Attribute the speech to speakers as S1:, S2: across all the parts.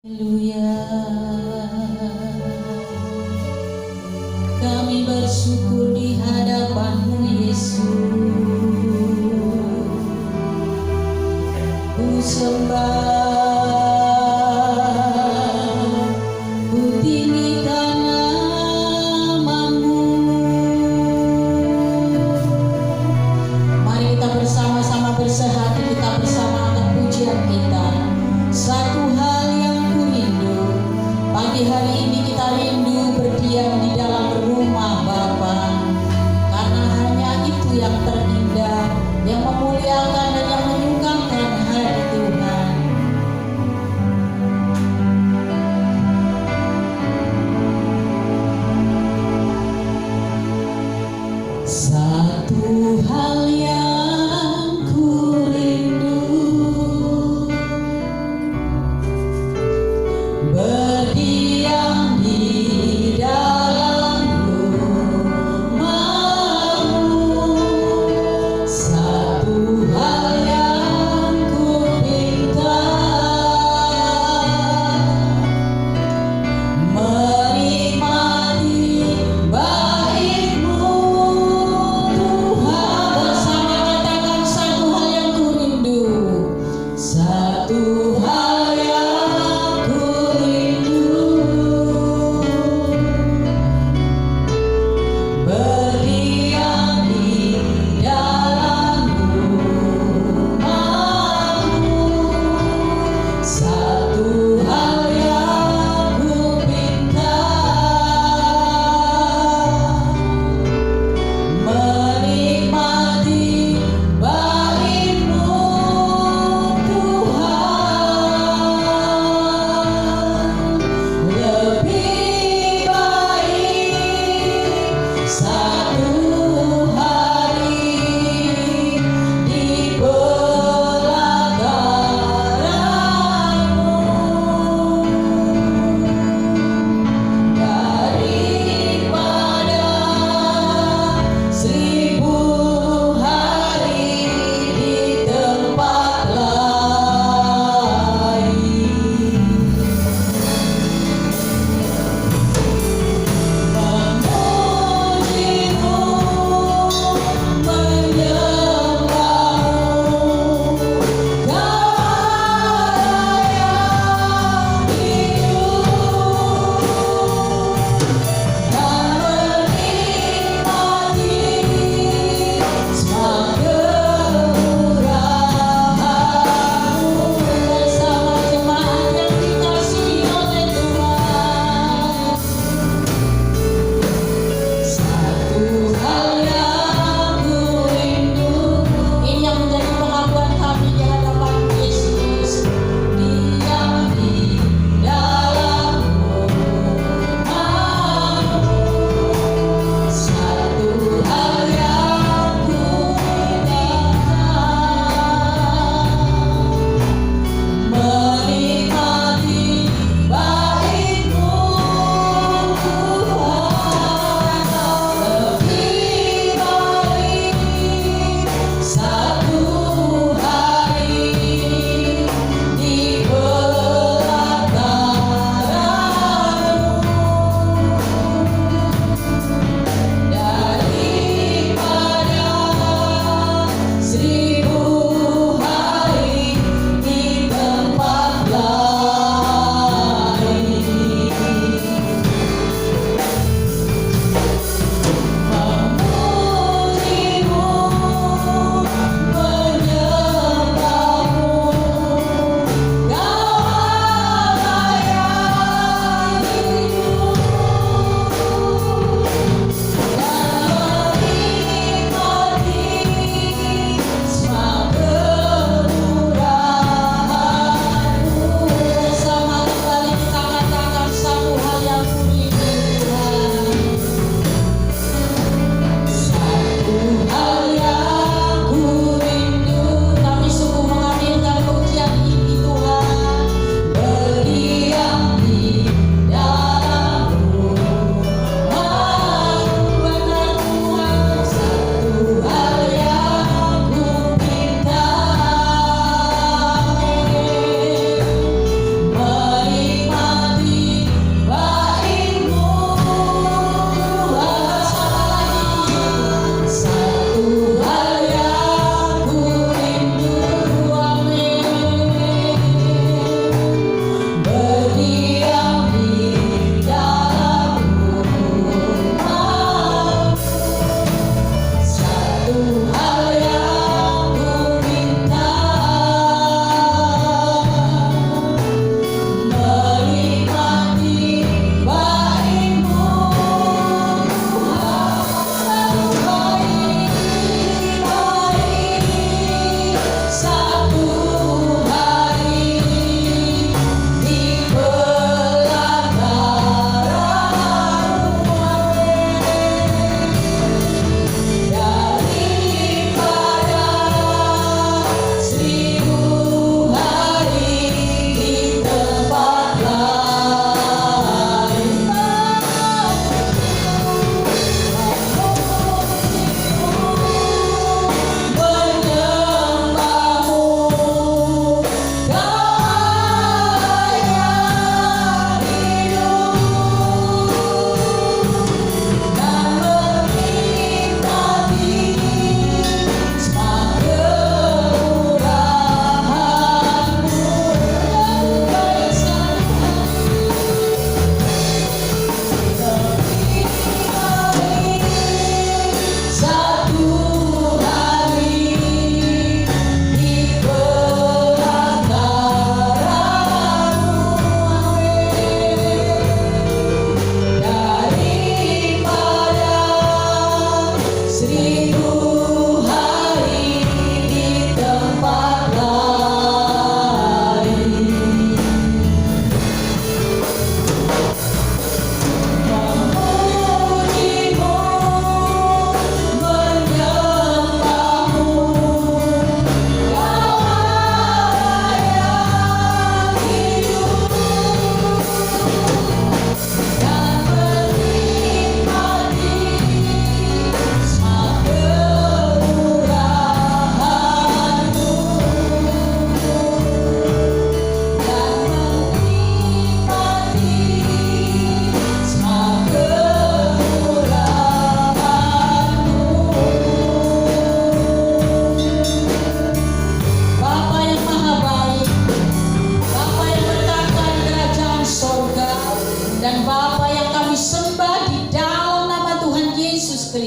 S1: Haleluya, kami bersyukur di hadapan-Mu Yesus. Ku sembah, ku tinggikan nama-Mu. Mari kita bersama-sama bersehati, kita bersamakan pujian kita. Satu hal yang pagi hari ini kita rindu berdiam di dalam rumah Bapa, karena hanya itu yang terindah, yang memuliakan dan yang menyukakan hati Tuhan. Satu hal yang ku rindu, berdiam di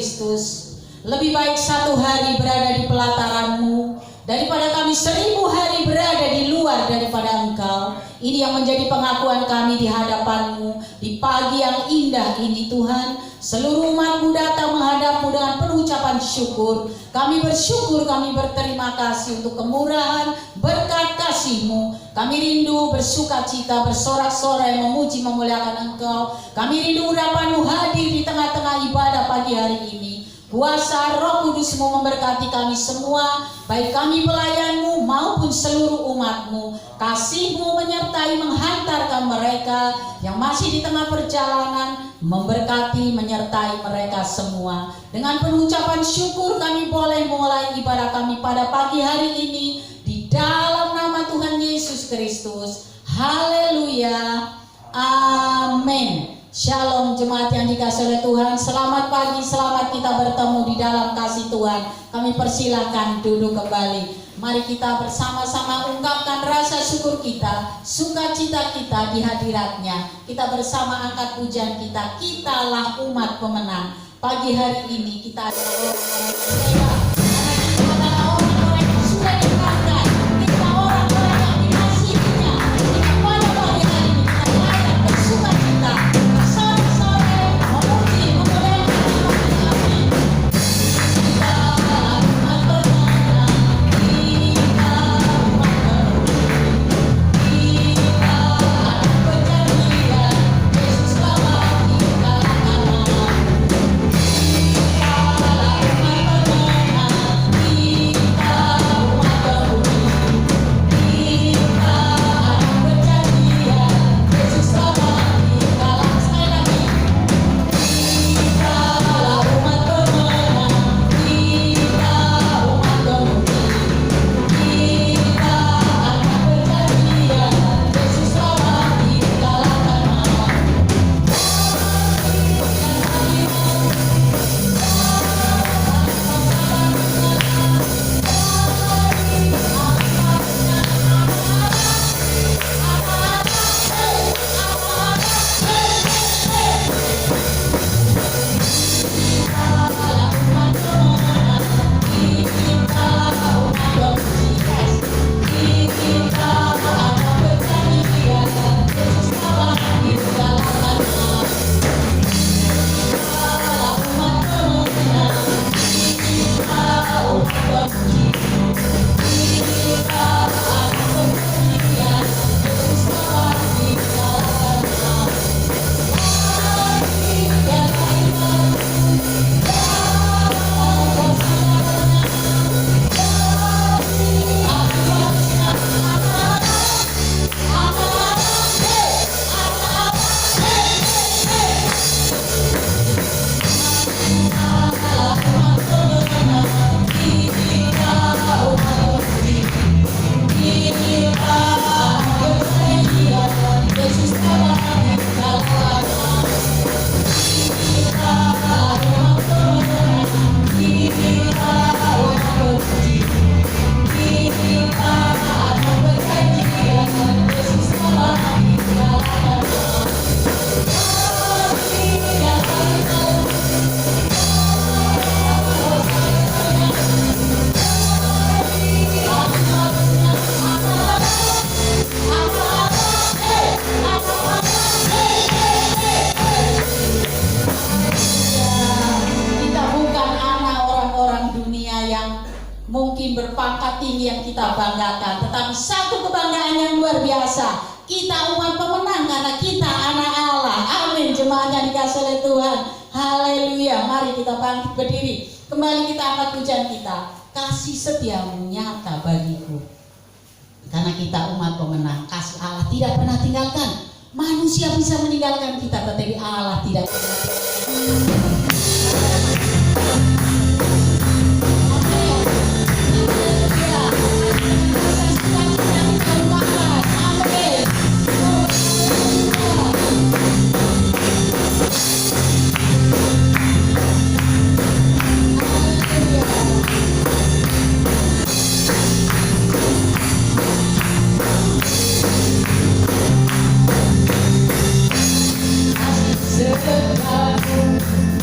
S1: Kristus. Lebih baik 1 hari berada di pelataran-Mu daripada kami 1000 hari berada di luar daripada Engkau. Ini yang menjadi pengakuan kami di hadapan-Mu di pagi yang indah ini Tuhan. Seluruh umat-Mu datang menghadap-Mu dengan penuh ucapan syukur. Kami bersyukur, kami berterima kasih untuk kemurahan berkat kasih-Mu. Kami rindu bersuka cita, bersorak-sorai, memuji, memuliakan Engkau. Kami rindu urapan-Mu hadir di tengah-tengah ibadah pagi hari ini. Kuasa Roh Kudus-Mu memberkati kami semua, baik kami pelayan-Mu maupun seluruh umat-Mu. Kasih-Mu menyertai, menghantarkan mereka yang masih di tengah perjalanan, memberkati, menyertai mereka semua. Dengan pengucapan syukur kami boleh mulai ibadah kami pada pagi hari ini di dalam nama Tuhan Yesus Kristus. Haleluya. Amin. Shalom jemaat yang dikasihi oleh Tuhan. Selamat pagi, selamat kita bertemu di dalam kasih Tuhan. Kami persilahkan duduk kembali. Mari kita bersama-sama ungkapkan rasa syukur kita, sukacita kita di hadirat-Nya. Kita bersama angkat pujian kita. Kitalah umat pemenang. Pagi hari ini kita adalah orang-orang yang hebat. Karena kita adalah orang-orang yang sudah dipakai. Kita orang-orang yang dikasihinya. Kita pada pagi hari ini kita layak bersukacita. Mungkin berpangkat tinggi yang kita banggakan, tetapi satu kebanggaan yang luar biasa, kita umat pemenang karena kita anak Allah. Amin. Jemaat yang dikasihi oleh Tuhan. Haleluya. Mari kita bangkit berdiri. Kembali kita angkat pujian kita. Kasih setiamu nyata bagiku. Karena kita umat pemenang, kasih Allah tidak pernah tinggalkan. Manusia bisa meninggalkan kita, tetapi Allah tidak pernah tinggalkan. Setiamu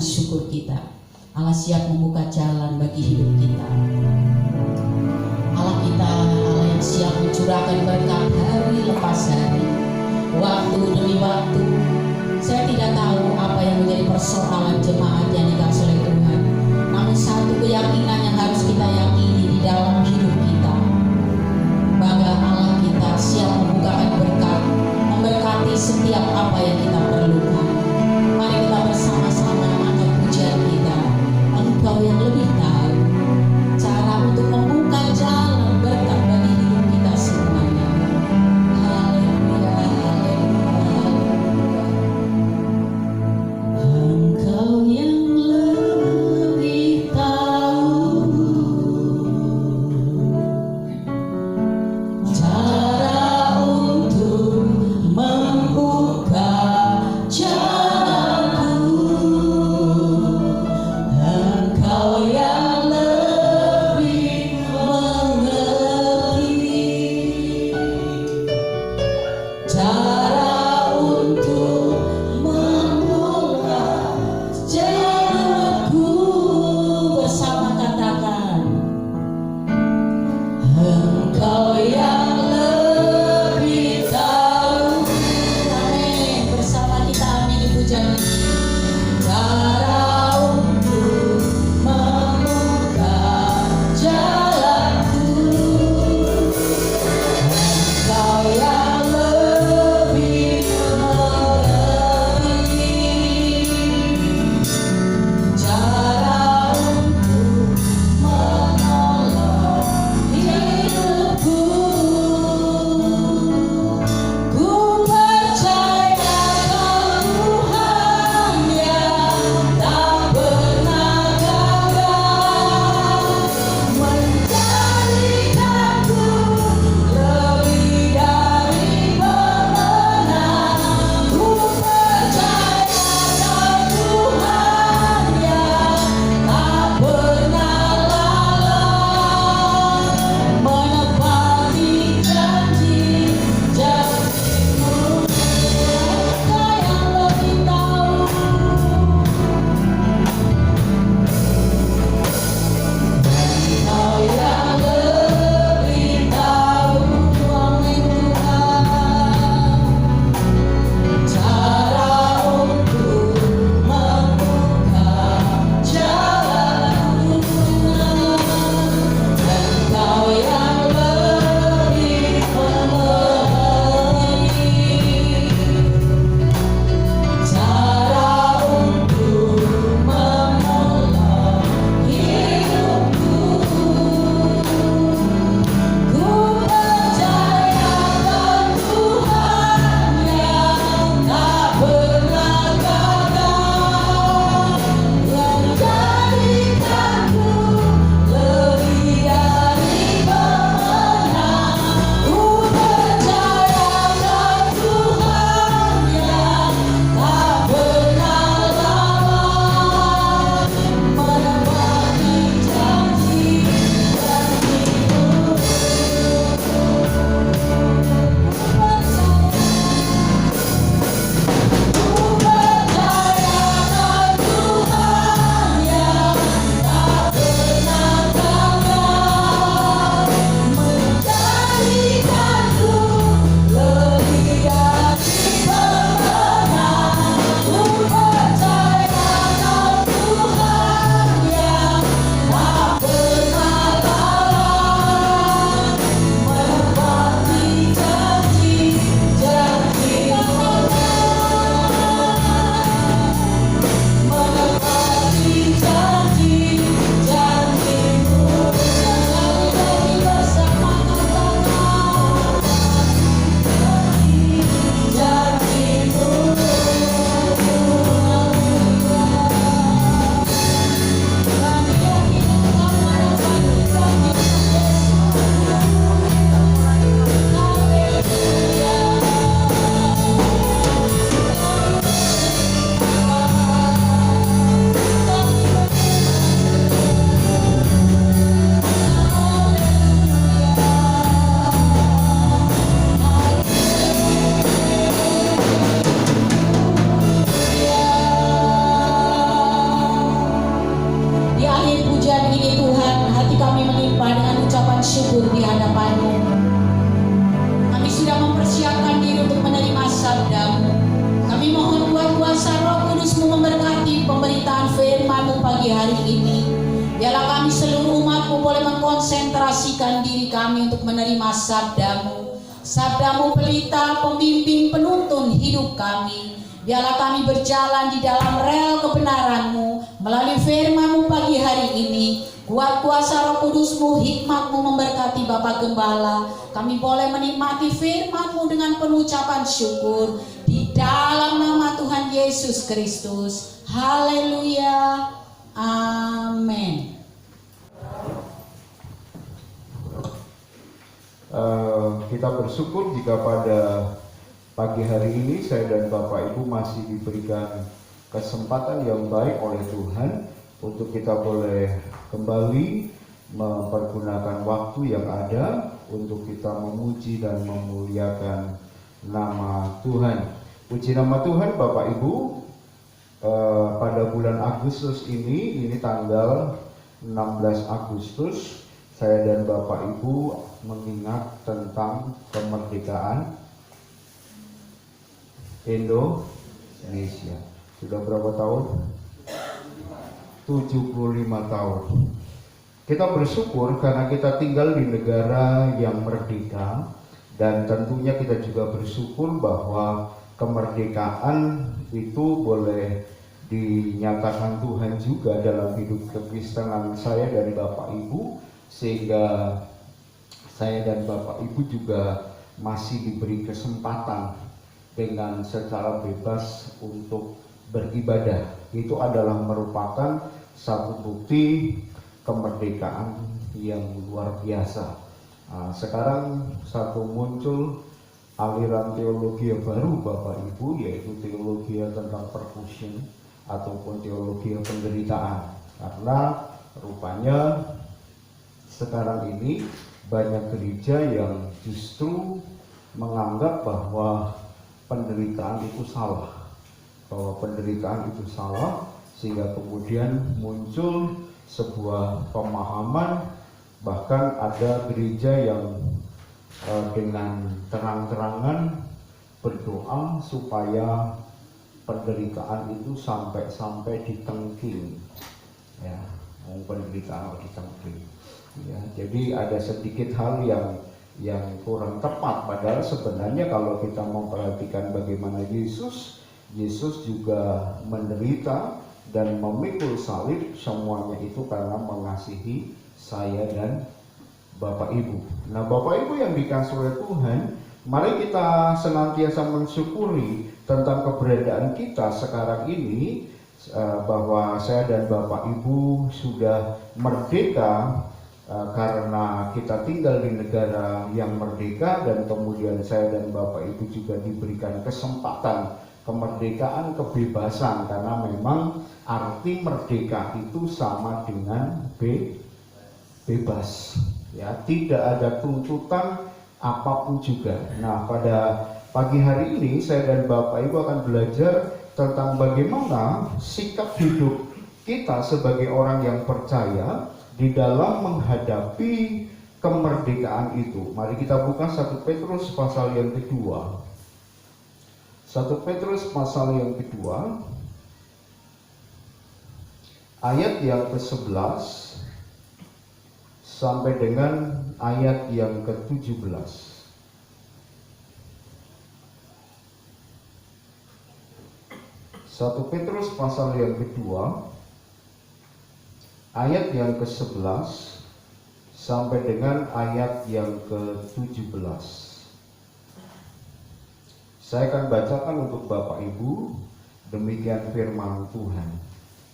S1: syukur kita. Allah siap membuka jalan bagi hidup kita. Allah kita Allah yang siap mencurahkan berkat hari lepas hari, waktu demi waktu. Saya tidak tahu apa yang menjadi persoalan jemaat yang dikasih oleh Tuhan, namun satu keyakinan yang harus kita yakini di dalam hidup kita, bahwa Allah kita siap membukakan berkat, memberkati setiap apa yang kita perlukan. Mari kita bersama-sama angkat pujian kita. Engkau yang lebih tahu cara untuk membuka jalan berkat bagi hidup kita semuanya. Haleluya, haleluya, haleluya. Engkau yang lebih tahu konsentrasikan diri kami untuk menerima sabda-Mu. Sabda-Mu pelita, pembimbing, penuntun hidup kami. Biarlah kami berjalan di dalam rel kebenaran-Mu melalui firman-Mu pagi hari ini. Kuat kuasa Roh Kudus-Mu, hikmat-Mu memberkati Bapak Gembala. Kami boleh menikmati firman-Mu dengan pengucapan syukur di dalam nama Tuhan Yesus Kristus. Haleluya. Amin.
S2: Kita bersyukur jika pada pagi hari ini saya dan Bapak Ibu masih diberikan kesempatan yang baik oleh Tuhan untuk kita boleh kembali mempergunakan waktu yang ada untuk kita memuji dan memuliakan nama Tuhan. Puji nama Tuhan Bapak Ibu. Pada bulan Agustus ini tanggal 16 Agustus, saya dan Bapak Ibu mengingat tentang kemerdekaan Indonesia. Sudah berapa tahun? 75 tahun. Kita bersyukur karena kita tinggal di negara yang merdeka, dan tentunya kita juga bersyukur bahwa kemerdekaan itu boleh dinyatakan Tuhan juga dalam hidup kekristenan saya dan Bapak Ibu, sehingga saya dan Bapak Ibu juga masih diberi kesempatan dengan secara bebas untuk beribadah. Itu adalah merupakan satu bukti kemerdekaan yang luar biasa. Sekarang muncul aliran teologi yang baru Bapak Ibu, yaitu teologi tentang perkusian ataupun teologi penderitaan. Karena rupanya sekarang ini banyak gereja yang justru menganggap bahwa penderitaan itu salah, sehingga kemudian muncul sebuah pemahaman, bahkan ada gereja yang dengan terang-terangan berdoa supaya penderitaan itu sampai ditengking, ya, penderitaan ditengking. Ya, jadi ada sedikit hal yang kurang tepat, padahal sebenarnya kalau kita memperhatikan bagaimana Yesus juga menderita dan memikul salib, semuanya itu karena mengasihi saya dan Bapak Ibu. Nah, Bapak Ibu yang dikasihi oleh Tuhan, mari kita senantiasa mensyukuri tentang keberadaan kita sekarang ini, bahwa saya dan Bapak Ibu sudah merdeka karena kita tinggal di negara yang merdeka, dan kemudian saya dan Bapak Ibu juga diberikan kesempatan kemerdekaan, kebebasan, karena memang arti merdeka itu sama dengan bebas, ya, tidak ada tuntutan apapun juga. Nah, pada pagi hari ini saya dan Bapak Ibu akan belajar tentang bagaimana sikap hidup kita sebagai orang yang percaya di dalam menghadapi kemerdekaan itu. Mari kita buka 1 Petrus pasal yang kedua. 1 Petrus pasal yang kedua, ayat yang ke-11 sampai dengan ayat yang ke-17. 1 Petrus pasal yang kedua, ayat yang ke-11 sampai dengan ayat yang ke-17. Saya akan bacakan untuk Bapak Ibu. Demikian firman Tuhan.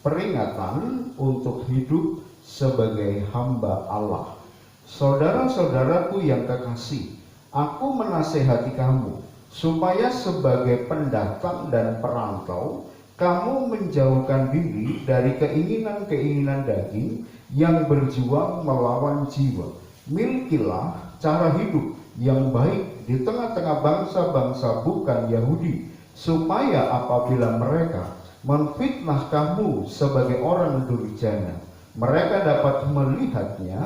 S2: Peringatan untuk hidup sebagai hamba Allah. Saudara-saudaraku yang kekasih, aku menasihati kamu supaya sebagai pendatang dan perantau kamu menjauhkan diri dari keinginan-keinginan daging yang berjuang melawan jiwa. Milikilah cara hidup yang baik di tengah-tengah bangsa-bangsa bukan Yahudi, supaya apabila mereka memfitnah kamu sebagai orang durjana, mereka dapat melihatnya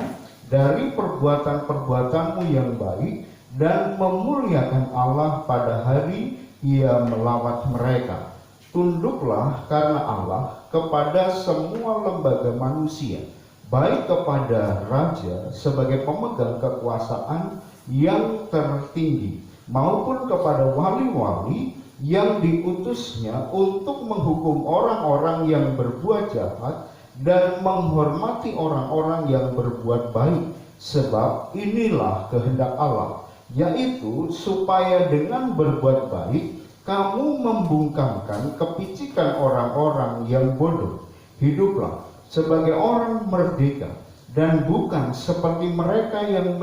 S2: dari perbuatan-perbuatanmu yang baik dan memuliakan Allah pada hari Ia melawat mereka. Tunduklah karena Allah kepada semua lembaga manusia, baik kepada raja sebagai pemegang kekuasaan yang tertinggi, maupun kepada wali-wali yang diutusnya untuk menghukum orang-orang yang berbuat jahat dan menghormati orang-orang yang berbuat baik. Sebab inilah kehendak Allah, yaitu supaya dengan berbuat baik kamu membungkamkan kepicikan orang-orang yang bodoh. Hiduplah sebagai orang merdeka, dan bukan seperti mereka yang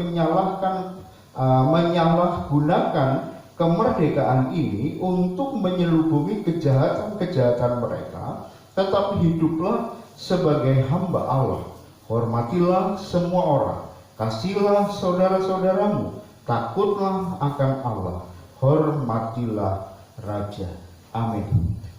S2: menyalahgunakan kemerdekaan ini untuk menyelubungi kejahatan-kejahatan mereka, tetapi hiduplah sebagai hamba Allah. Hormatilah semua orang, kasihilah saudara-saudaramu, takutlah akan Allah, hormatilah raja. Amin.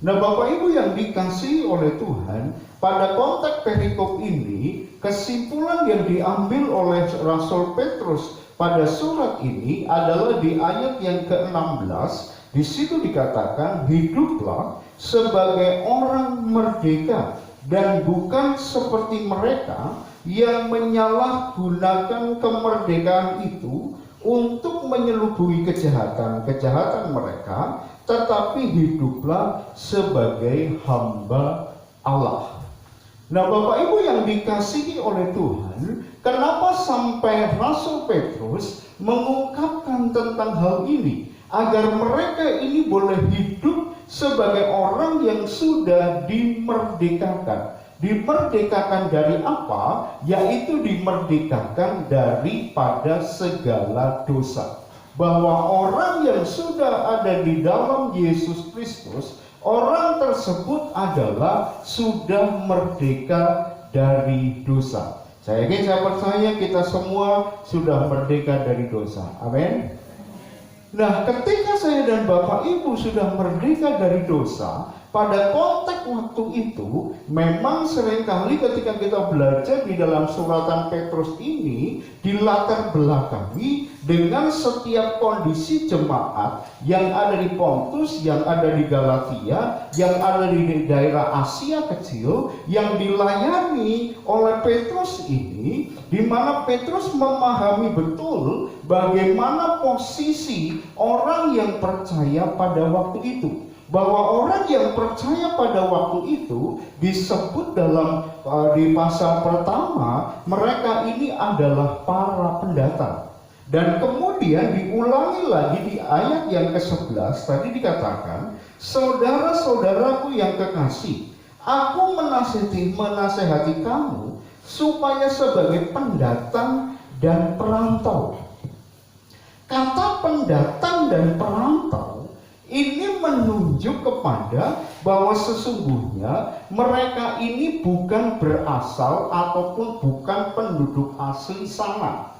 S2: Nah, Bapak Ibu yang dikasihi oleh Tuhan, pada konteks perikop ini, kesimpulan yang diambil oleh Rasul Petrus pada surat ini adalah di ayat yang ke-16. Di situ dikatakan, hiduplah sebagai orang merdeka dan bukan seperti mereka yang menyalahgunakan kemerdekaan itu untuk menyelubungi kejahatan-kejahatan mereka, tetapi hiduplah sebagai hamba Allah. Nah, Bapak Ibu yang dikasihi oleh Tuhan, kenapa sampai Rasul Petrus mengungkapkan tentang hal ini? Agar mereka ini boleh hidup sebagai orang yang sudah dimerdekakan. Dimerdekakan dari apa? Yaitu dimerdekakan daripada segala dosa. Bahwa orang yang sudah ada di dalam Yesus Kristus, orang tersebut adalah sudah merdeka dari dosa. Saya percaya kita semua sudah merdeka dari dosa. Amin. Nah, ketika saya dan Bapak Ibu sudah merdeka dari dosa, pada konteks waktu itu, memang seringkali ketika kita belajar di dalam suratan Petrus ini, dilatar belakangi dengan setiap kondisi jemaat yang ada di Pontus, yang ada di Galatia, yang ada di daerah Asia kecil, yang dilayani oleh Petrus ini, di mana Petrus memahami betul bagaimana posisi orang yang percaya pada waktu itu. Bahwa orang yang percaya pada waktu itu disebut di pasal pertama, mereka ini adalah para pendatang. Dan kemudian diulangi lagi di ayat yang ke-11, tadi dikatakan, saudara-saudaraku yang kekasih, aku menasehati kamu supaya sebagai pendatang dan perantau. Kata pendatang dan perantau ini menunjuk kepada bahwa sesungguhnya mereka ini bukan berasal ataupun bukan penduduk asli sana.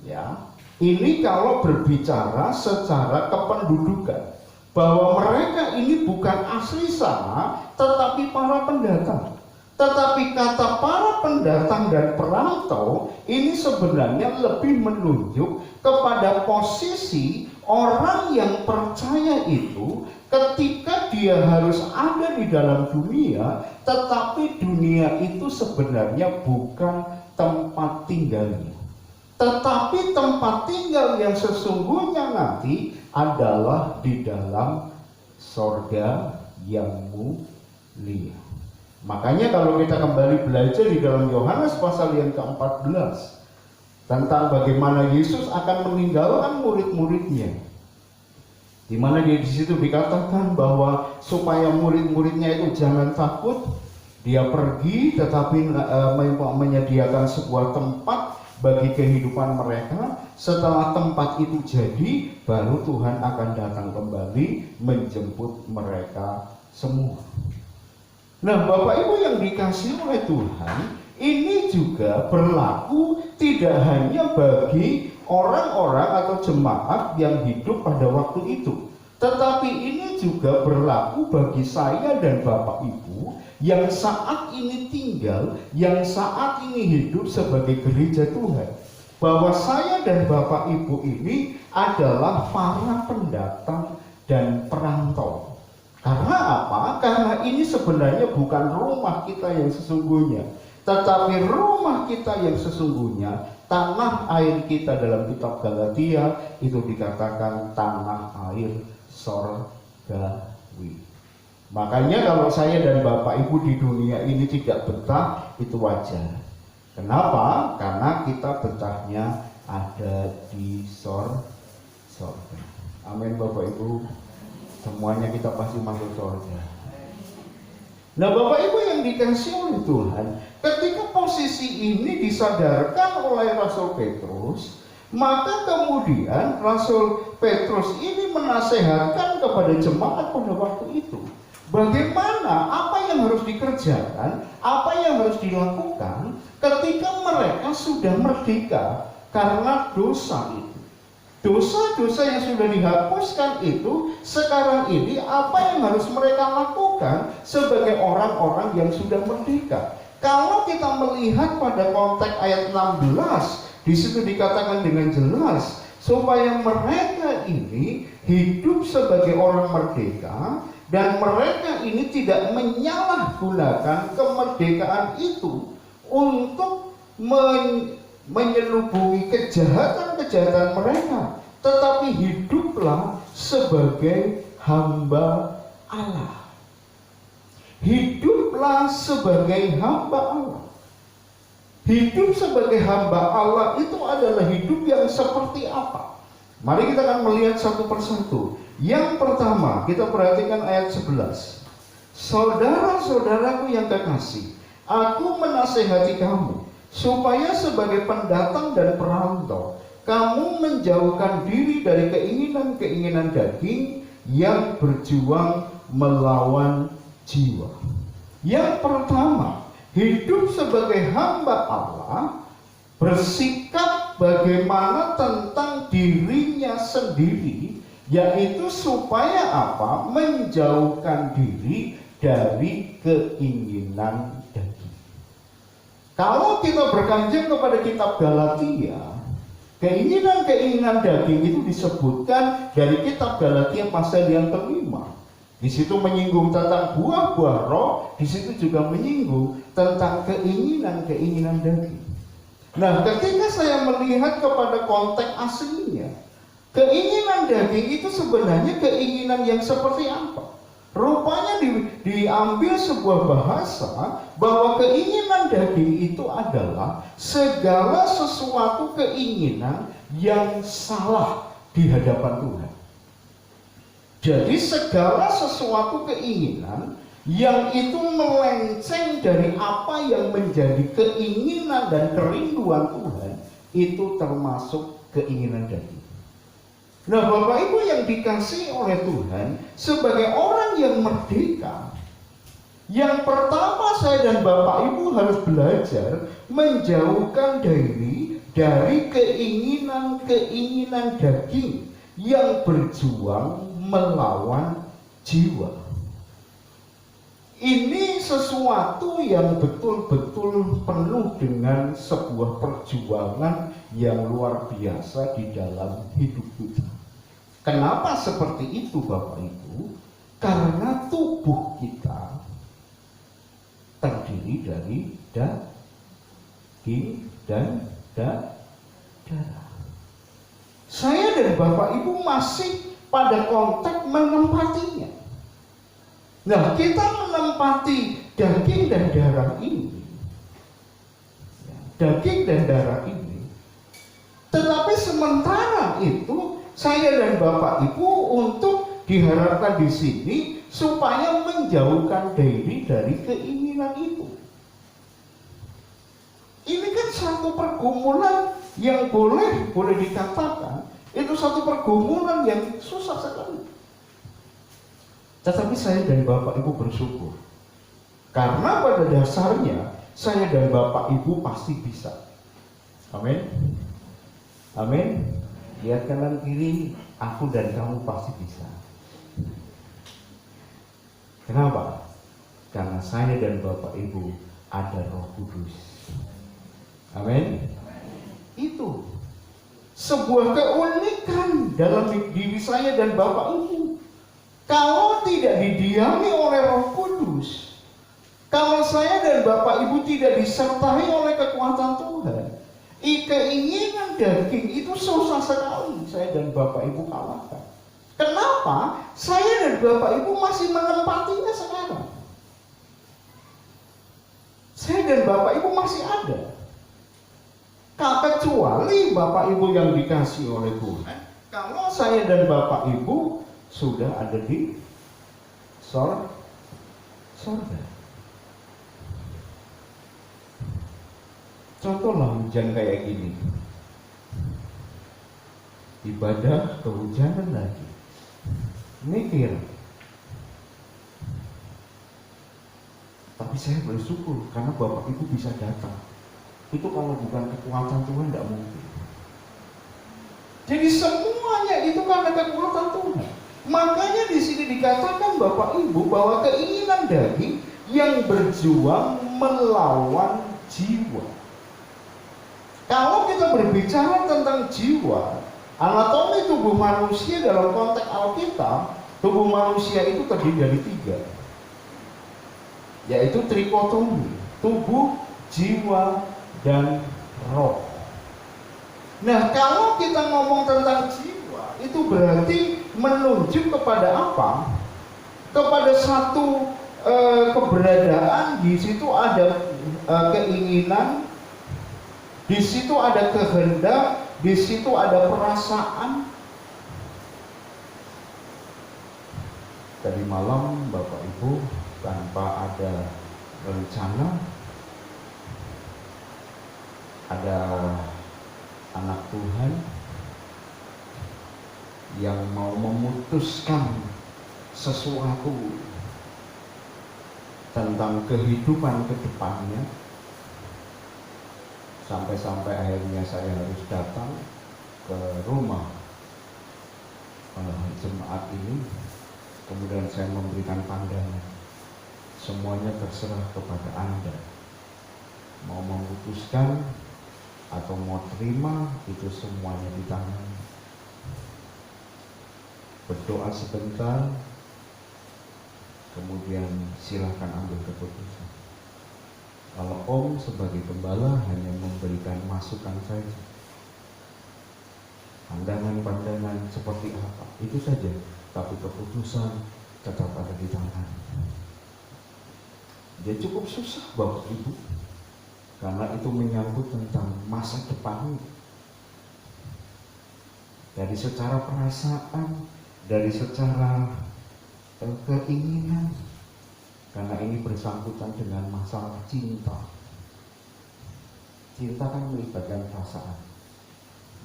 S2: Ya, ini kalau berbicara secara kependudukan, bahwa mereka ini bukan asli sana, tetapi para pendatang. Tetapi kata para pendatang dan perantau ini sebenarnya lebih menunjuk kepada posisi orang yang percaya itu ketika dia harus ada di dalam dunia, tetapi dunia itu sebenarnya bukan tempat tinggalnya. Tetapi tempat tinggal yang sesungguhnya nanti adalah di dalam sorga yang mulia. Makanya kalau kita kembali belajar di dalam Yohanes pasal yang ke-14 tentang bagaimana Yesus akan meninggalkan murid-muridnya, di mana di situ dikatakan bahwa supaya murid-muridnya itu jangan takut, dia pergi tetapi menyediakan sebuah tempat bagi kehidupan mereka. Setelah tempat itu jadi, baru Tuhan akan datang kembali menjemput mereka semua. Nah, Bapak Ibu yang dikasihi oleh Tuhan, ini juga berlaku tidak hanya bagi orang-orang atau jemaat yang hidup pada waktu itu, tetapi ini juga berlaku bagi saya dan Bapak Ibu yang saat ini tinggal, yang saat ini hidup sebagai gereja Tuhan. Bahwa saya dan Bapak Ibu ini adalah para pendatang dan perantau. Karena apa? Karena ini sebenarnya bukan rumah kita yang sesungguhnya, tetapi rumah kita yang sesungguhnya, tanah air kita dalam kitab Galatia itu dikatakan tanah air sorgawi. Makanya kalau saya dan Bapak Ibu di dunia ini tidak betah, itu wajar. Kenapa? Karena kita betahnya ada di sorga. Amin Bapak Ibu. Semuanya kita pasti masuk sorga. Nah Bapak Ibu yang dikasihi oleh Tuhan, ketika posisi ini disadarkan oleh Rasul Petrus, maka kemudian Rasul Petrus ini menasehatkan kepada jemaat pada waktu itu. Bagaimana, apa yang harus dikerjakan, apa yang harus dilakukan ketika mereka sudah merdeka karena dosa itu. Dosa-dosa yang sudah dihapuskan itu, sekarang ini apa yang harus mereka lakukan sebagai orang-orang yang sudah merdeka. Kalau kita melihat pada konteks ayat 16, di situ dikatakan dengan jelas, supaya mereka ini hidup sebagai orang merdeka, dan mereka ini tidak menyalahgunakan kemerdekaan itu untuk menyelubungi kejahatan-kejahatan mereka, tetapi hiduplah sebagai hamba Allah. Hiduplah sebagai hamba Allah. Hidup sebagai hamba Allah itu adalah hidup yang seperti apa? Mari kita akan melihat satu persatu. Yang pertama, kita perhatikan ayat 11. Saudara-saudaraku yang kekasih, aku menasehati kamu, supaya sebagai pendatang dan perantau, kamu menjauhkan diri dari keinginan-keinginan daging yang berjuang melawan jiwa. Yang pertama, hidup sebagai hamba Allah, bersikap bagaimana tentang dirinya sendiri, yaitu supaya apa? Menjauhkan diri dari keinginan daging. Kalau kita berkaca kepada kitab Galatia, keinginan-keinginan daging itu disebutkan dari kitab Galatia pasal yang kelima. Di situ menyinggung tentang buah-buah roh, di situ juga menyinggung tentang keinginan-keinginan daging. Nah, ketika saya melihat kepada konteks aslinya, keinginan daging itu sebenarnya keinginan yang seperti apa? Rupanya diambil sebuah bahasa bahwa keinginan daging itu adalah segala sesuatu keinginan yang salah di hadapan Tuhan. Jadi segala sesuatu keinginan yang itu melenceng dari apa yang menjadi keinginan dan kerinduan Tuhan, itu termasuk keinginan daging. Nah Bapak Ibu yang dikasihi oleh Tuhan, sebagai orang yang merdeka, yang pertama saya dan Bapak Ibu harus belajar menjauhkan diri dari keinginan-keinginan daging yang berjuang melawan jiwa. Ini sesuatu yang betul-betul penuh dengan sebuah perjuangan yang luar biasa di dalam hidup kita. Kenapa seperti itu Bapak Ibu? Karena tubuh kita terdiri dari daging dan darah. Saya dan Bapak Ibu masih pada konteks menempatinya. Nah, kita menempati daging dan darah ini. Daging dan darah ini. Tetapi sementara itu, saya dan Bapak Ibu untuk diharapkan di sini supaya menjauhkan diri dari keinginan itu. Ini kan satu pergumulan yang boleh dikatakan itu satu pergumulan yang susah sekali. Tetapi saya dan Bapak Ibu bersyukur, karena pada dasarnya saya dan Bapak Ibu pasti bisa. Amin. Amin. Lihat kanan kiri, aku dan kamu pasti bisa. Kenapa? Karena saya dan Bapak Ibu ada Roh Kudus. Amin. Itu sebuah keunikan dalam diri saya dan Bapak Ibu. Kalau tidak didiami oleh Roh Kudus, Kalau saya dan Bapak Ibu tidak disertai oleh kekuatan Tuhan, keinginan daging itu susah sekali saya dan Bapak Ibu kalahkan. Kenapa? Saya dan Bapak Ibu masih menempatinya sekarang. Saya dan Bapak Ibu masih ada. Kecuali Bapak Ibu yang dikasih oleh Tuhan, kalau saya dan Bapak Ibu sudah ada di sorga. Contohlah hujan kayak gini, ibadah kehujanan lagi, mikir. Tapi saya bersyukur karena Bapak Ibu bisa datang. Itu kalau bukan kekuatan Tuhan tidak mungkin. Jadi semuanya itu karena kekuatan Tuhan. Makanya di sini dikatakan Bapak Ibu bahwa keinginan daging yang berjuang melawan jiwa. Kalau kita berbicara tentang jiwa, anatomi tubuh manusia dalam konteks Alkitab, tubuh manusia itu terdiri dari 3, yaitu trikotomi, tubuh, jiwa, dan roh. Nah, kalau kita ngomong tentang jiwa, itu berarti menunjuk kepada apa? Kepada satu keberadaan. Di situ ada keinginan, di situ ada kehendak, di situ ada perasaan. Tadi malam Bapak Ibu tanpa ada rencana, ada anak Tuhan yang mau memutuskan sesuatu tentang kehidupan ke depannya. Sampai-sampai akhirnya saya harus datang ke rumah jemaat ini. Kemudian saya memberikan pandangan. Semuanya terserah kepada Anda. Mau memutuskan atau mau terima, itu semuanya di tangan. Berdoa sebentar, kemudian silahkan ambil keputusan. Kalau Om sebagai gembala hanya memberikan masukan saja, pandangan-pandangan seperti apa, itu saja. Tapi keputusan tetap ada di tangan. Dia cukup susah Bapak Ibu, karena itu menyangkut tentang masa depan. Dari secara perasaan, dari secara keinginan, karena ini bersangkutan dengan masalah cinta. Cinta kan melibatkan perasaan,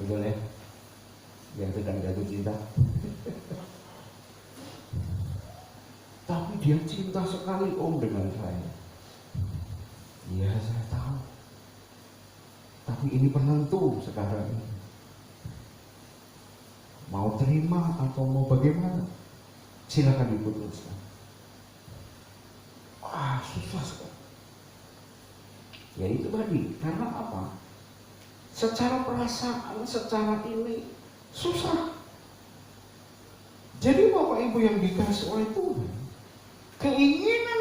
S2: betul ya? Yang sedang jatuh cinta. Tapi dia cinta sekali Om dengan saya. Iya saya tahu. Tapi ini penentu sekarang ini. Mau terima atau mau bagaimana? Silakan diputuskan. Wah, susah sekali. Ya itu tadi, karena apa? Secara perasaan, secara ini susah. Jadi Bapak Ibu yang dikasih oleh Tuhan,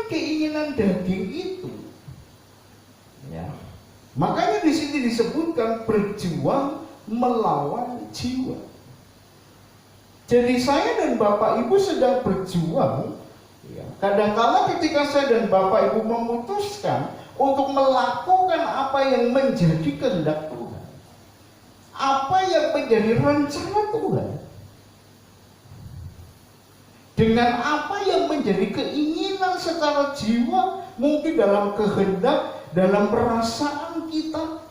S2: keinginan daging itu, ya. Makanya di sini disebutkan berjuang melawan jiwa. Jadi saya dan Bapak Ibu sedang berjuang. Ya, kadang-kala ketika saya dan Bapak Ibu memutuskan untuk melakukan apa yang menjadi kehendak Tuhan, apa yang menjadi rencana Tuhan, dengan apa yang menjadi keinginan secara jiwa, mungkin dalam kehendak, dalam perasaan kita,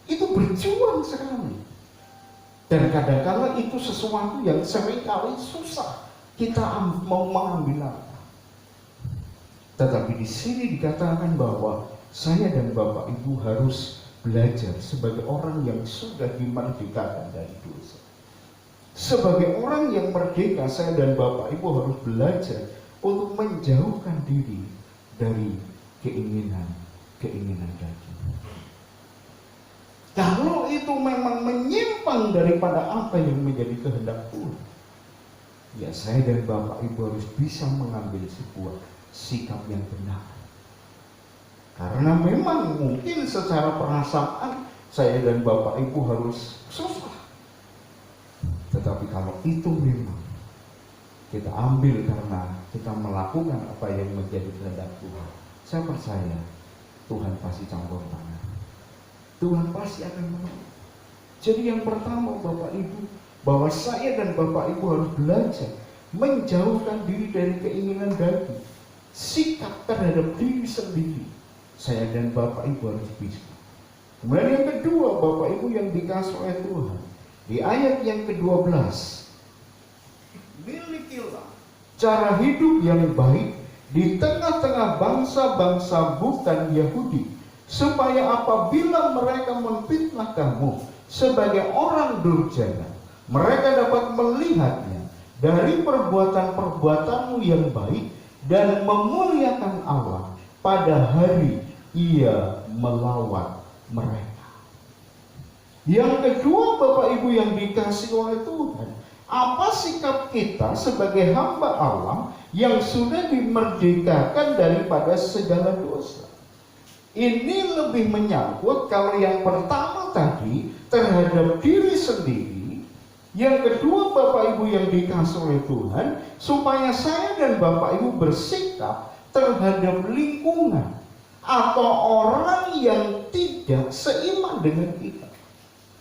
S2: itu berjuang sekali. Dan kadang-kala itu sesuatu yang seringkali susah kita mau mengambil langkah. Tetapi di sini dikatakan bahwa saya dan Bapak Ibu harus belajar sebagai orang yang sudah dimerdekakan dari dosa. Sebagai orang yang merdeka, saya dan Bapak Ibu harus belajar untuk menjauhkan diri dari keinginan daging. Kalau itu memang menyimpang daripada apa yang menjadi kehendak Tuhan, ya saya dan Bapak Ibu harus bisa mengambil sebuah sikap yang benar. Karena memang mungkin secara perasaan saya dan Bapak Ibu harus susah. Tetapi kalau itu memang kita ambil karena kita melakukan apa yang menjadi kehendak Tuhan, saya percaya Tuhan pasti campur tangan. Tuhan pasti akan menolong. Jadi yang pertama Bapak Ibu, bahwa saya dan Bapak Ibu harus belajar menjauhkan diri dari keinginan daging, sikap terhadap diri sendiri. Saya dan Bapak Ibu harus bisa. Kemudian yang kedua, Bapak Ibu yang dikasih oleh Tuhan, di ayat yang ke-12, milikilah cara hidup yang baik di tengah-tengah bangsa-bangsa bukan Yahudi, supaya apabila mereka memfitnah kamu sebagai orang durjana, mereka dapat melihatnya dari perbuatan-perbuatanmu yang baik dan memuliakan Allah pada hari Ia melawan mereka. Yang kedua, Bapak Ibu yang dikasihi oleh Tuhan, apa sikap kita sebagai hamba Allah yang sudah dimerdekakan daripada segala dosa? Ini lebih menyangkut, kalau yang pertama tadi terhadap diri sendiri, yang kedua Bapak Ibu yang dikasihi oleh Tuhan, supaya saya dan Bapak Ibu bersikap terhadap lingkungan atau orang yang tidak seiman dengan kita.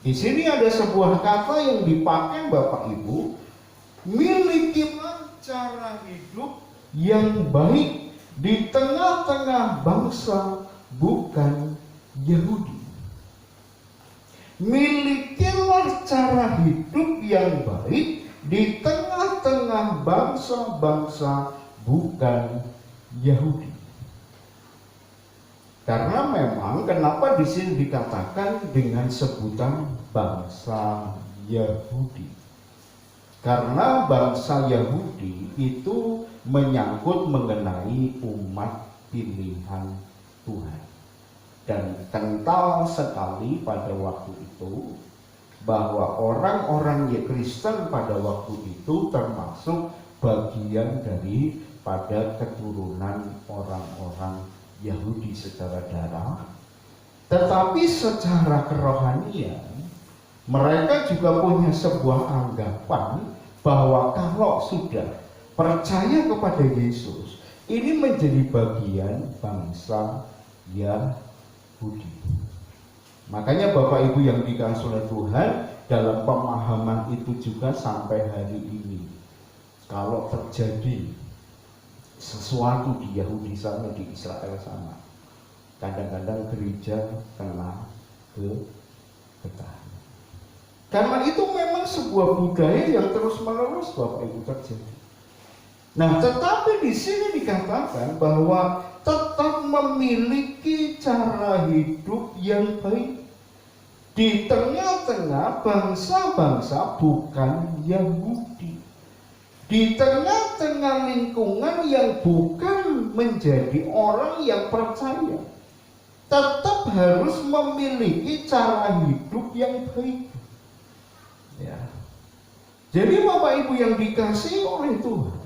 S2: Di sini ada sebuah kata yang dipakai Bapak Ibu, milikilah cara hidup yang baik di tengah-tengah bangsa bukan Yahudi. Milikilah cara hidup yang baik di tengah-tengah bangsa-bangsa bukan Yahudi. Karena memang kenapa di sini dikatakan dengan sebutan bangsa Yahudi? Karena bangsa Yahudi itu menyangkut mengenai umat pilihan Tuhan. Dan kental sekali pada waktu itu bahwa orang-orang Kristen pada waktu itu termasuk bagian dari pada keturunan orang-orang Yahudi secara darah, tetapi secara kerohanian mereka juga punya sebuah anggapan bahwa kalau sudah percaya kepada Yesus, ini menjadi bagian bangsa Yahudi. Makanya Bapak Ibu yang dikasihi oleh Tuhan, dalam pemahaman itu juga sampai hari ini, kalau terjadi sesuatu di Yahudi sana, di Israel sana, kadang-kadang gereja kena getah. Karena itu memang sebuah budaya yang terus-menerus Bapak Ibu terjadi. Nah, tetapi di sini dikatakan bahwa tetap memiliki cara hidup yang baik di tengah-tengah bangsa-bangsa bukan Yahudi, di tengah-tengah lingkungan yang bukan menjadi orang yang percaya, tetap harus memiliki cara hidup yang baik. Ya. Jadi Bapak Ibu yang dikasihi oleh Tuhan,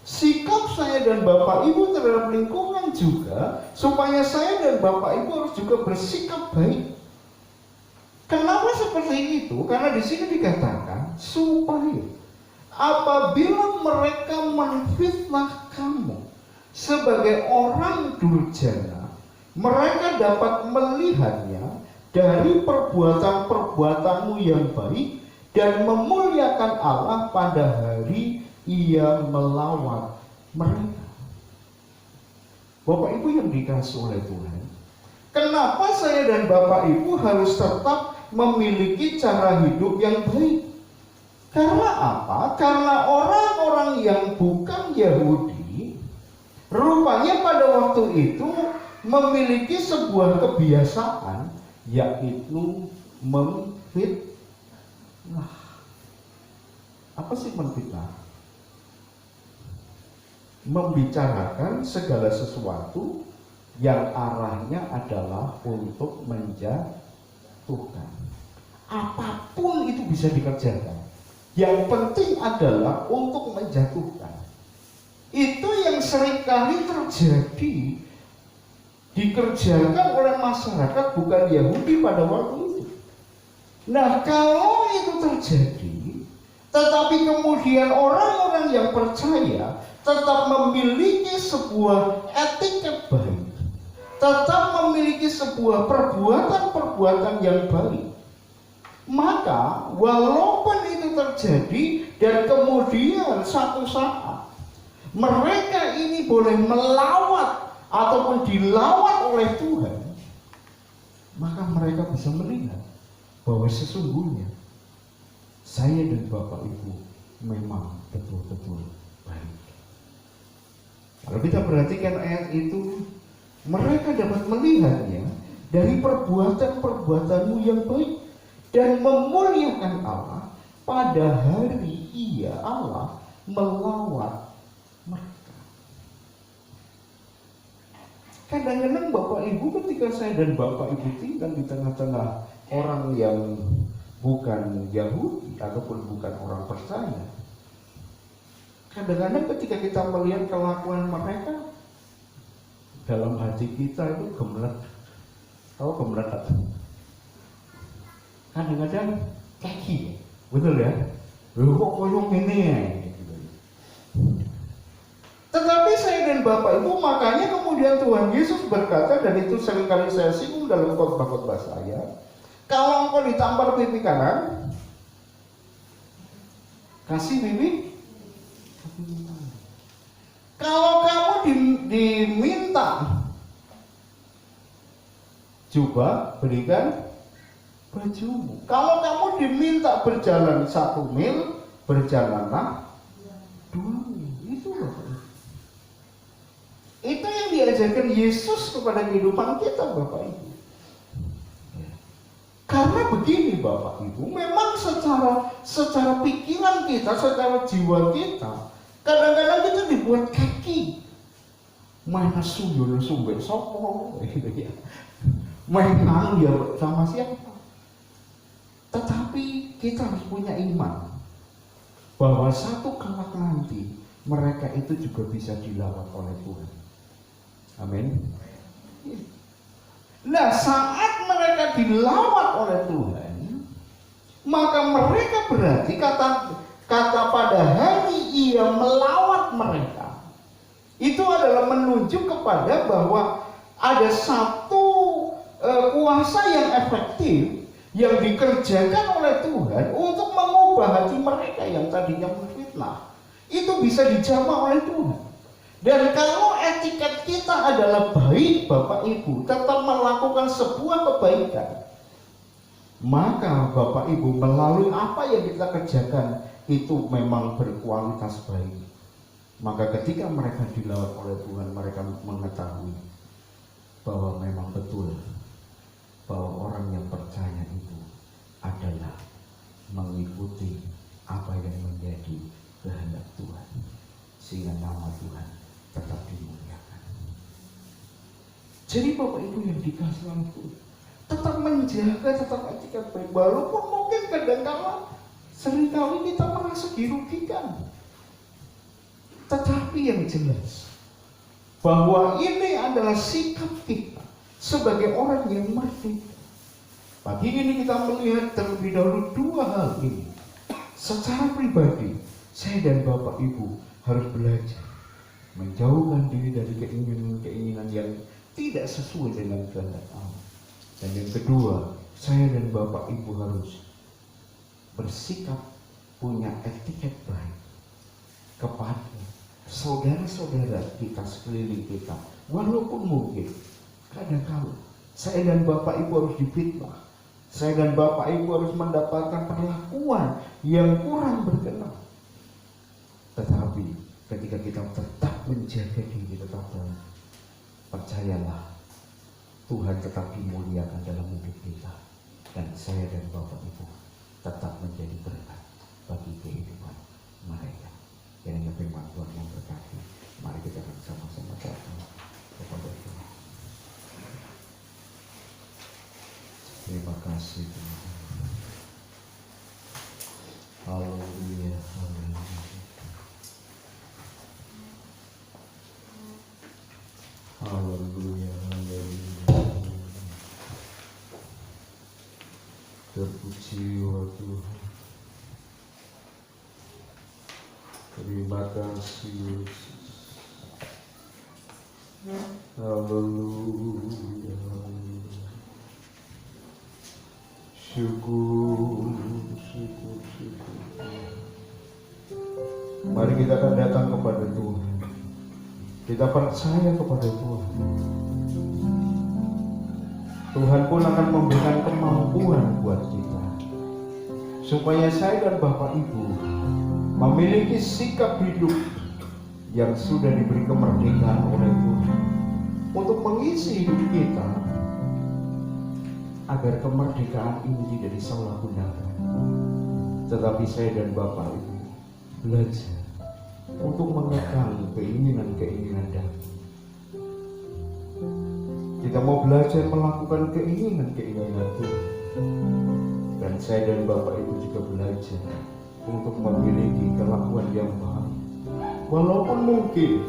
S2: sikap saya dan Bapak Ibu terhadap lingkungan juga, supaya saya dan Bapak Ibu harus juga bersikap baik. Kenapa seperti itu? Karena di sini dikatakan supaya apabila mereka menfitnah kamu sebagai orang durjana, mereka dapat melihatnya dari perbuatan-perbuatanmu yang baik dan memuliakan Allah pada hari Ia melawan mereka. Bapak Ibu yang dikasihi oleh Tuhan, kenapa saya dan Bapak Ibu harus tetap memiliki cara hidup yang baik? Karena apa? Karena orang-orang yang bukan Yahudi rupanya pada waktu itu memiliki sebuah kebiasaan, yaitu memfitnah. Apa sih memfitnah? Membicarakan segala sesuatu yang arahnya adalah untuk menjatuhkan. Apapun itu bisa dikerjakan. Yang penting adalah untuk menjatuhkan. itu yang seringkali terjadi dikerjakan oleh masyarakat bukan Yahudi pada waktu itu. Nah, kalau itu terjadi, tetapi kemudian orang-orang yang percaya tetap memiliki sebuah etiket baik, tetap memiliki sebuah perbuatan-perbuatan yang baik, maka walaupun itu terjadi dan kemudian satu saat mereka ini boleh melawat ataupun dilawat oleh Tuhan, maka mereka bisa melihat bahwa sesungguhnya saya dan Bapak Ibu memang betul-betul baik. Kalau kita perhatikan ayat itu, mereka dapat melihatnya dari perbuatan-perbuatanmu yang baik dan memuliakan Allah pada hari Ia Allah melawat mereka. Kadang-kadang Bapak Ibu, ketika saya dan Bapak Ibu tinggal di tengah-tengah orang yang bukan Yahudi ataupun bukan orang percaya, kadang-kadang ketika kita melihat kelakuan mereka, dalam hati kita itu gemelat. Tahu gemelat apa? Kadang-kadang kaki, betul ya? Loh, kok koyong ini ya? Tetapi saya dan Bapak Ibu, makanya kemudian Tuhan Yesus berkata, dan itu seringkali saya singgung dalam khotbah-khotbah saya, kalau engkau ditampar pipi kanan, kasih pipi. Kalau kamu diminta jubah, berikan bajumu. Kalau kamu diminta berjalan 1 mil, berjalanlah 2 mil. Itu loh. Itu yang diajarkan Yesus kepada kehidupan kita, Bapak Ibu. Karena begini Bapak Ibu, memang secara pikiran kita, secara jiwa kita, kadang-kadang kita dibuat kaki. Mana suyun sumber sopo, gitu ya. Main ya sama siapa? Tetapi kita harus punya iman bahwa satu kelak nanti mereka itu juga bisa dilawat oleh Tuhan. Amin. Nah, saat mereka dilawat oleh Tuhan, maka mereka berarti kata pada hari Ia melawat mereka, itu adalah menunjuk kepada bahwa ada satu kuasa yang efektif yang dikerjakan oleh Tuhan untuk mengubah hati mereka yang tadinya menfitnah. Itu bisa dijamah oleh Tuhan. Dan kalau etiket kita adalah baik, Bapak Ibu, tetap melakukan sebuah kebaikan, maka Bapak Ibu melalui apa yang kita kerjakan itu memang berkualitas baik. Maka ketika mereka dilawat oleh Tuhan, mereka mengetahui bahwa memang betul bahwa orang yang percaya itu adalah mengikuti apa yang menjadi kehendak Tuhan, sehingga nama Tuhan tetap dimuliakan. Jadi Bapak Ibu yang dikasihi oleh Tuhan, tetap menjaga, tetap etiket baik, walaupun mungkin kadang-kala seringkali kita merasa dirugikan. Tetapi yang jelas bahwa ini adalah sikap kita sebagai orang yang merdeka. Pagi ini kita melihat terlebih dahulu 2 hal ini. Secara pribadi, saya dan Bapak Ibu harus belajar menjauhkan diri dari keinginan-keinginan yang tidak sesuai dengan kehendak Allah. Dan yang kedua, saya dan Bapak Ibu harus bersikap punya etiket baik kepada saudara-saudara kita sekeliling kita. Walaupun mungkin kadang-kala saya dan Bapak Ibu harus difitnah, saya dan Bapak Ibu harus mendapatkan perlakuan yang kurang berkenan. Tetapi ketika kita tetap menjaga diri, tetap percayalah Tuhan tetap dimuliakan dalam hidup kita, dan saya dan Bapak Ibu tetap menjadi berkat bagi kehidupan mereka. Yang firman Tuhan memberkati. Mari kita sama-sama berdoa kepada Tuhan. Terima kasih Tuhan. Haleluya, haleluya. Terpuji wa Tuhan. Terima kasih Yesus. Haleluya. Syukur. Mari kita akan datang kepada Tuhan. Kita percaya kepada Tuhan. Tuhan pun akan memberikan kemampuan buat kita, supaya saya dan Bapak Ibu memiliki sikap hidup yang sudah diberi kemerdekaan oleh Tuhan untuk mengisi hidup kita, agar kemerdekaan ini tidak disalahgunakan. Tetapi saya dan Bapak Ibu belajar untuk mengekang keinginan-keinginan daging. Kita mau belajar melakukan keinginan-keinginan Tuhan. Dan saya dan Bapak Ibu juga belajar untuk memiliki kelakuan yang baik. Walaupun mungkin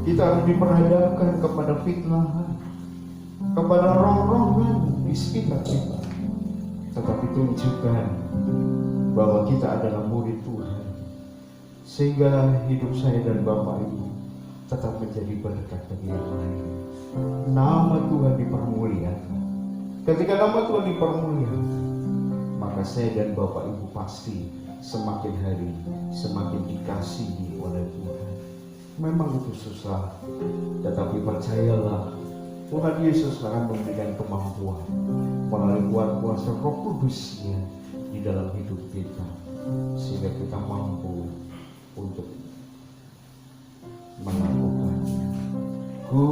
S2: kita harus diperhadapkan kepada fitnahan, kepada roh-rohan di sekitar kita, tetapi tunjukkan bahwa kita adalah murid Tuhan, sehingga hidup saya dan Bapak Ibu tetap menjadi berkat bagi yang lain. Nama Tuhan dipermuliakan. Ketika nama Tuhan dipermuliakan, maka saya dan Bapak Ibu pasti semakin hari semakin dikasihi oleh Tuhan. Memang itu susah, tetapi percayalah, Tuhan Yesus akan memberikan kemampuan melalui kuasa Roh Kudus-Nya di dalam hidup kita, sehingga kita mampu untuk melakukannya. Ku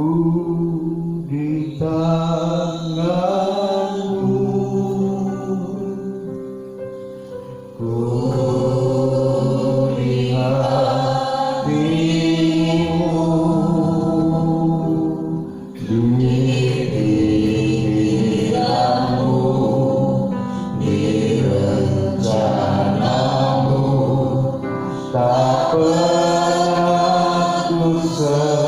S2: di tangan-Mu, ku di hati-Mu, di pikiran-Mu, di rencana-Mu, tak pernah ku sendiri.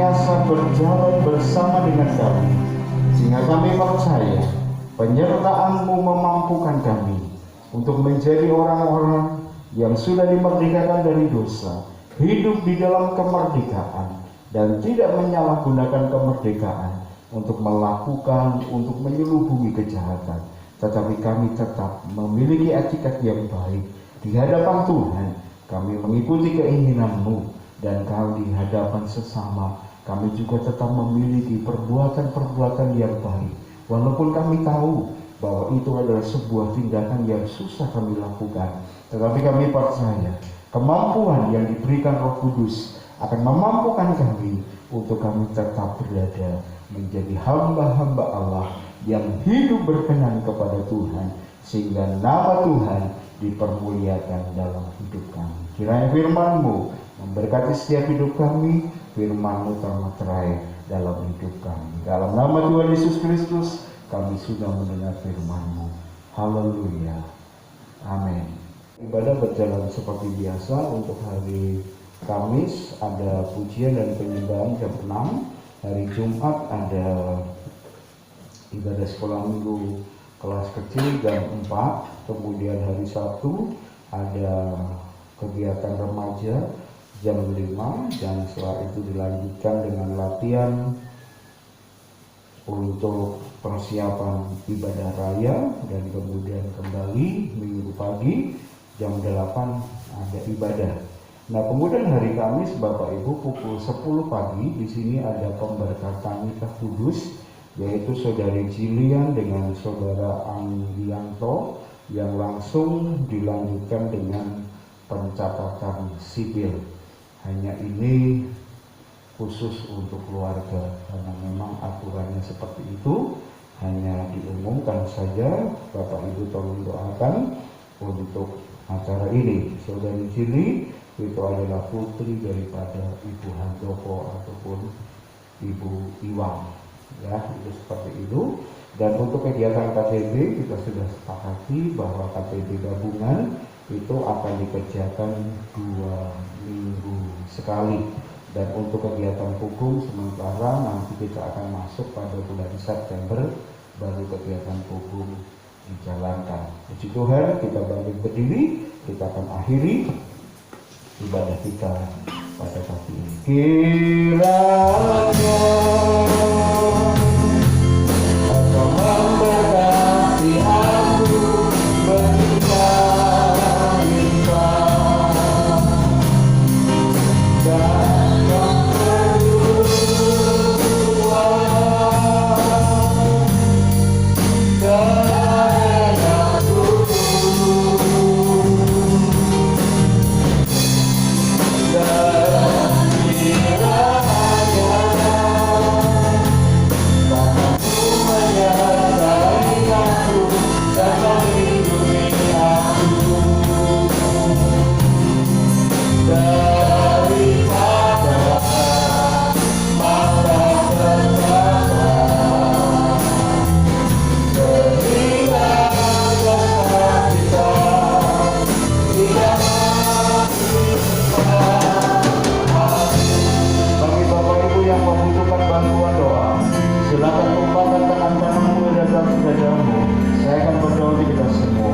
S2: senantiasa berjalan bersama dengan kami, sehingga kami percaya penyertaan-Mu memampukan kami untuk menjadi orang-orang yang sudah dimerdekakan dari dosa, hidup di dalam kemerdekaan, dan tidak menyalahgunakan kemerdekaan untuk melakukan, untuk menyelubuhi kejahatan. Tetapi kami tetap memiliki etikat yang baik di hadapan Tuhan. Kami mengikuti keinginan-Mu, dan kalau di hadapan sesama kami juga tetap memiliki perbuatan-perbuatan yang baik, walaupun kami tahu bahwa itu adalah sebuah tindakan yang susah kami lakukan. Tetapi kami percaya kemampuan yang diberikan Roh Kudus akan memampukan kami untuk kami tetap berada menjadi hamba-hamba Allah yang hidup berkenan kepada Tuhan, sehingga nama Tuhan dipermuliakan dalam hidup kami. Kiranya firman-Mu memberkati setiap hidup kami, firman-Mu termaterai dalam hidup kami. Dalam nama Tuhan Yesus Kristus kami sudah mendengar firman-Mu. Haleluya. Amin. Ibadah berjalan seperti biasa. Untuk hari Kamis ada pujian dan penyembahan jam 6. Hari Jumat ada ibadah sekolah minggu kelas kecil jam 4. Kemudian hari Sabtu ada kegiatan remaja jam 5, dan setelah itu dilanjutkan dengan latihan untuk persiapan ibadah raya, dan kemudian kembali minggu pagi jam 8 ada ibadah. Nah, kemudian hari Kamis Bapak Ibu pukul 10 pagi di sini ada pemberkatan nikah kudus, yaitu Saudari Jilian dengan Saudara Anggianto, yang langsung dilanjutkan dengan pencatatan sipil. Hanya ini khusus untuk keluarga, karena memang aturannya seperti itu. Hanya diumumkan saja. Bapak Ibu tolong doakan untuk acara ini. Saudari Jili itu adalah putri daripada Ibu Handoko ataupun Ibu Iwang, ya, itu seperti itu. Dan untuk kegiatan KTB kita sudah sepakati bahwa KTB gabungan itu akan dikerjakan 2 minggu sekali. Dan untuk kegiatan hukum sementara nanti kita akan masuk pada bulan September, baru kegiatan hukum dijalankan. Puji Tuhan, kita bangkit berdiri, kita akan akhiri ibadah kita pada pagi ini. Kiranya Engkau memberkati aku berlimpah dan yang kedua dan aku dan kiranya tanganmu menyertai aku dan melindungi aku daripada malapetaka, sehingga dosa kita tidak bagi Bapak Ibu yang membutuhkan bantuan doa, silakan tumpahkan tangan kananmu dan dadamu. Saya akan berdoa untuk kita semua.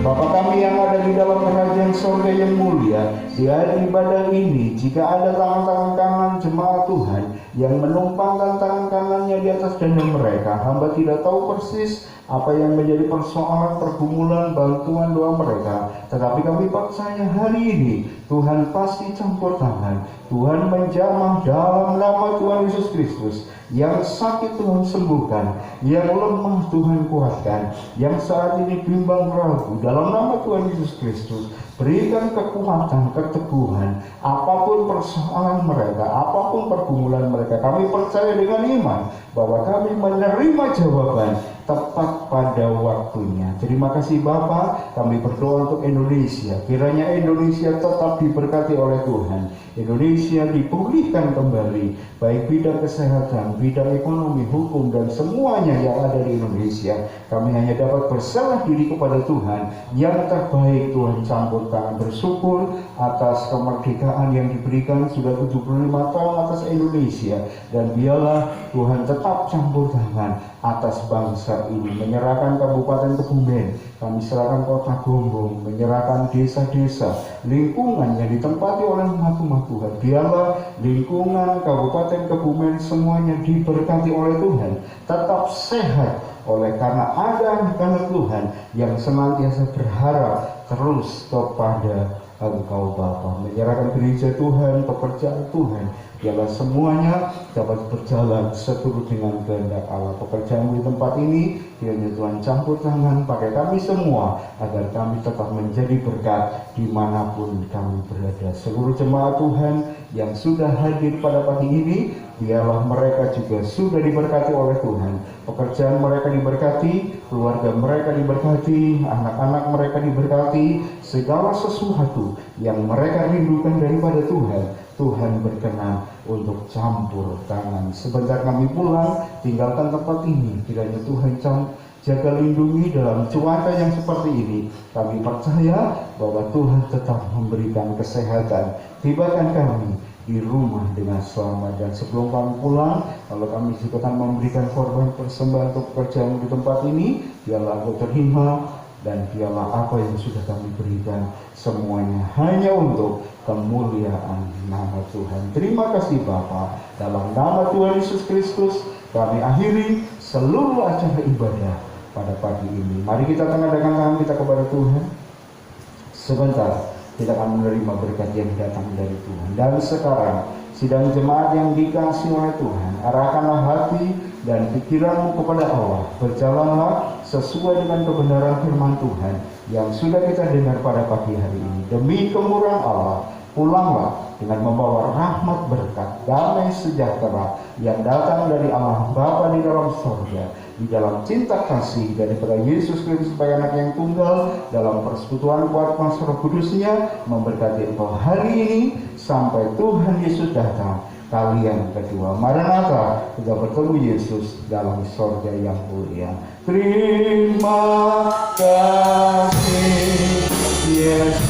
S2: Bapa kami yang ada di dalam kerajaan surga yang mulia, di hari ibadah ini, jika ada tangan-tangan kanan jemaat Tuhan yang menumpangkan tangan kanannya di atas dada mereka, hamba tidak tahu persis apa yang menjadi persoalan, pergumulan, bantuan doa mereka. Tetapi kami percaya hari ini Tuhan pasti campur tangan. Tuhan menjamah dalam nama Tuhan Yesus Kristus. Yang sakit Tuhan sembuhkan, yang lemah Tuhan kuatkan, yang saat ini bimbang ragu, dalam nama Tuhan Yesus Kristus berikan kekuatan, keteguhan. Apapun persoalan mereka, apapun pergumulan mereka, kami percaya dengan iman bahwa kami menerima jawaban tepat pada waktunya. Terima kasih Bapa, kami berdoa untuk Indonesia. Kiranya Indonesia tetap diberkati oleh Tuhan. Indonesia dipulihkan kembali, baik bidang kesehatan, bidang ekonomi, hukum, dan semuanya yang ada di Indonesia. Kami hanya dapat berserah diri kepada Tuhan. Yang terbaik Tuhan campur tangan, bersyukur atas kemerdekaan yang diberikan sudah 75 tahun atas Indonesia. Dan biarlah Tuhan tetap campur tangan atas bangsa ini, menyerahkan Kabupaten Kebumen, kami serahkan Kota Gombong, menyerahkan desa-desa, lingkungan yang ditempati oleh umat-umat Tuhan. Biarlah lingkungan Kabupaten Kebumen semuanya diberkati oleh Tuhan, tetap sehat oleh karena ada anak-anak Tuhan yang senantiasa berharap terus kepada Engkau Bapa, menyerahkan gereja Tuhan, pekerjaan Tuhan, biarlah semuanya dapat berjalan seturut dengan kehendak Allah. Pekerjaan di tempat ini, kiranya Tuhan campur tangan pakai kami semua, agar kami tetap menjadi berkat dimanapun kami berada. Seluruh jemaat Tuhan yang sudah hadir pada pagi ini, biarlah mereka juga sudah diberkati oleh Tuhan. Pekerjaan mereka diberkati, keluarga mereka diberkati, anak-anak mereka diberkati, segala sesuatu yang mereka rindukan daripada Tuhan, Tuhan berkenan untuk campur tangan. Sebentar kami pulang, tinggalkan tempat ini, kiranya Tuhan jaga lindungi dalam cuaca yang seperti ini. Kami percaya bahwa Tuhan tetap memberikan kesehatan. Tibakan kami di rumah dengan selamat. Dan sebelum kami pulang, kalau kami juga akan memberikan korban persembahan untuk pekerjaan di tempat ini, biarlah Engkau terima, dan biarlah apa yang sudah kami berikan semuanya hanya untuk kemuliaan nama Tuhan. Terima kasih Bapa, dalam nama Tuhan Yesus Kristus kami akhiri seluruh acara ibadah pada pagi ini. Mari kita tengahkan tangan kita kepada Tuhan. Sebentar kita akan menerima berkat yang datang dari Tuhan. Dan sekarang, sidang jemaat yang dikasihi oleh Tuhan, arahkanlah hati dan pikiranmu kepada Allah. Berjalanlah sesuai dengan kebenaran firman Tuhan yang sudah kita dengar pada pagi hari ini. Demi kemurahan Allah, pulanglah dengan membawa rahmat berkat, damai sejahtera yang datang dari Allah Bapa di dalam surga, di dalam cinta kasih daripada Yesus Kristus sebagai anak yang tunggal, dalam persekutuan kuat Kuasa Roh Kudus-Nya, memberkati engkau hari ini sampai Tuhan Yesus datang kali yang kedua. Maranatha, kita bertemu Yesus dalam surga yang mulia. Terima kasih Yesus.